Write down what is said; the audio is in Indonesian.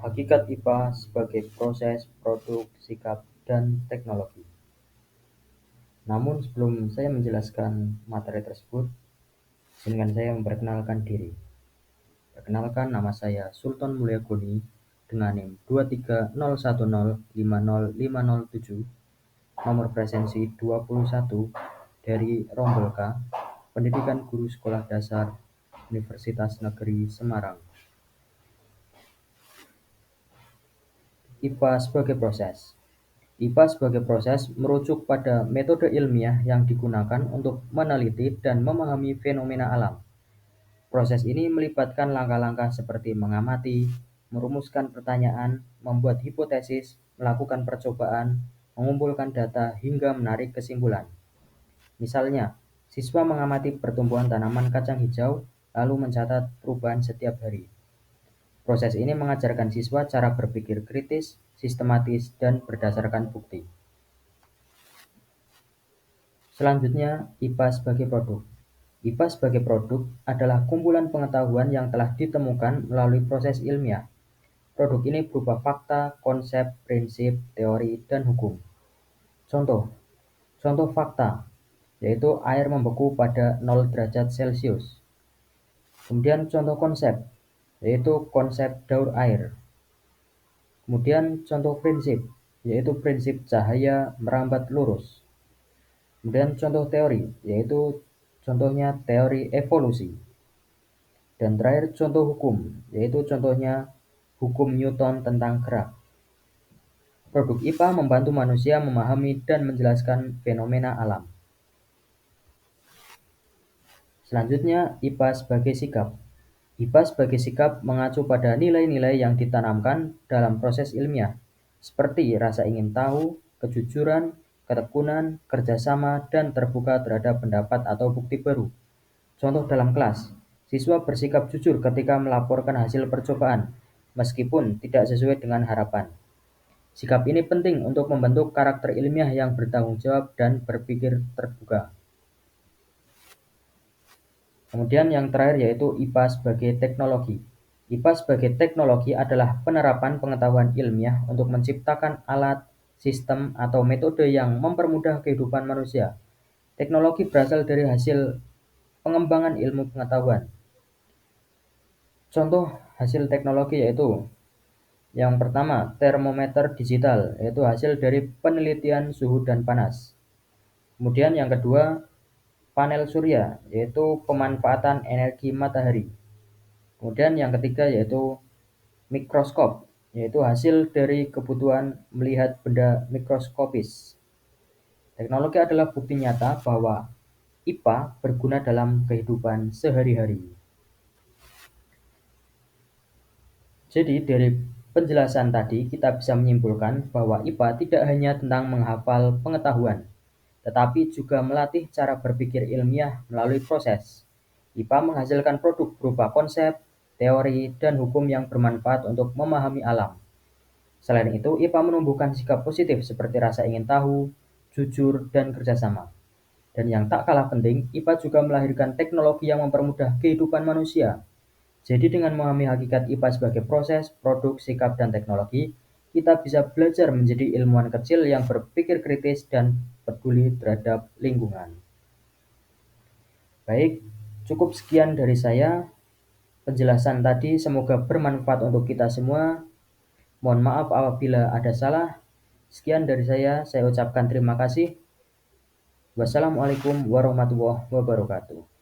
Hakikat IPA sebagai proses, produk, sikap, dan teknologi. Namun sebelum saya menjelaskan materi tersebut, izinkan saya memperkenalkan diri. Perkenalkan, nama saya Sultan Mulyagoni dengan NIM 23010500507, nomor presensi 21 dari Rombolka, Pendidikan Guru Sekolah Dasar Universitas Negeri Semarang. IPA sebagai proses. IPA sebagai proses merujuk pada metode ilmiah yang digunakan untuk meneliti dan memahami fenomena alam. Proses ini melibatkan langkah-langkah seperti mengamati, merumuskan pertanyaan, membuat hipotesis, melakukan percobaan, mengumpulkan data, hingga menarik kesimpulan. Misalnya, siswa mengamati pertumbuhan tanaman kacang hijau, lalu mencatat perubahan setiap hari. Proses ini mengajarkan siswa cara berpikir kritis, sistematis, dan berdasarkan bukti. Selanjutnya, IPA sebagai produk. IPA sebagai produk adalah kumpulan pengetahuan yang telah ditemukan melalui proses ilmiah. Produk ini berupa fakta, konsep, prinsip, teori, dan hukum. Contoh fakta, yaitu air membeku pada 0 derajat Celcius. Kemudian contoh konsep, yaitu konsep daur air. Kemudian contoh prinsip, yaitu prinsip cahaya merambat lurus. Kemudian contoh teori, yaitu contohnya teori evolusi. Dan terakhir contoh hukum, yaitu contohnya hukum Newton tentang gerak. Produk IPA membantu manusia memahami dan menjelaskan fenomena alam. Selanjutnya, IPA sebagai sikap. IPA sebagai sikap mengacu pada nilai-nilai yang ditanamkan dalam proses ilmiah, seperti rasa ingin tahu, kejujuran, ketekunan, kerjasama, dan terbuka terhadap pendapat atau bukti baru. Contoh dalam kelas, siswa bersikap jujur ketika melaporkan hasil percobaan, meskipun tidak sesuai dengan harapan. Sikap ini penting untuk membentuk karakter ilmiah yang bertanggung jawab dan berpikir terbuka. Kemudian yang terakhir yaitu IPA sebagai teknologi. IPA sebagai teknologi adalah penerapan pengetahuan ilmiah untuk menciptakan alat, sistem, atau metode yang mempermudah kehidupan manusia. Teknologi berasal dari hasil pengembangan ilmu pengetahuan. Contoh hasil teknologi yaitu yang pertama, termometer digital, yaitu hasil dari penelitian suhu dan panas. Kemudian yang kedua, panel surya, yaitu pemanfaatan energi matahari. Kemudian yang ketiga yaitu mikroskop, yaitu hasil dari kebutuhan melihat benda mikroskopis. Teknologi adalah bukti nyata bahwa IPA berguna dalam kehidupan sehari-hari. Jadi dari penjelasan tadi kita bisa menyimpulkan bahwa IPA tidak hanya tentang menghafal pengetahuan, tetapi juga melatih cara berpikir ilmiah melalui proses. IPA menghasilkan produk berupa konsep, teori, dan hukum yang bermanfaat untuk memahami alam. Selain itu, IPA menumbuhkan sikap positif seperti rasa ingin tahu, jujur, dan kerjasama. Dan yang tak kalah penting, IPA juga melahirkan teknologi yang mempermudah kehidupan manusia. Jadi dengan memahami hakikat IPA sebagai proses, produk, sikap, dan teknologi, kita bisa belajar menjadi ilmuwan kecil yang berpikir kritis dan peduli terhadap lingkungan. Baik, cukup sekian dari saya. Penjelasan tadi semoga bermanfaat untuk kita semua. Mohon maaf apabila ada salah. Sekian dari saya ucapkan terima kasih. Wassalamualaikum warahmatullahi wabarakatuh.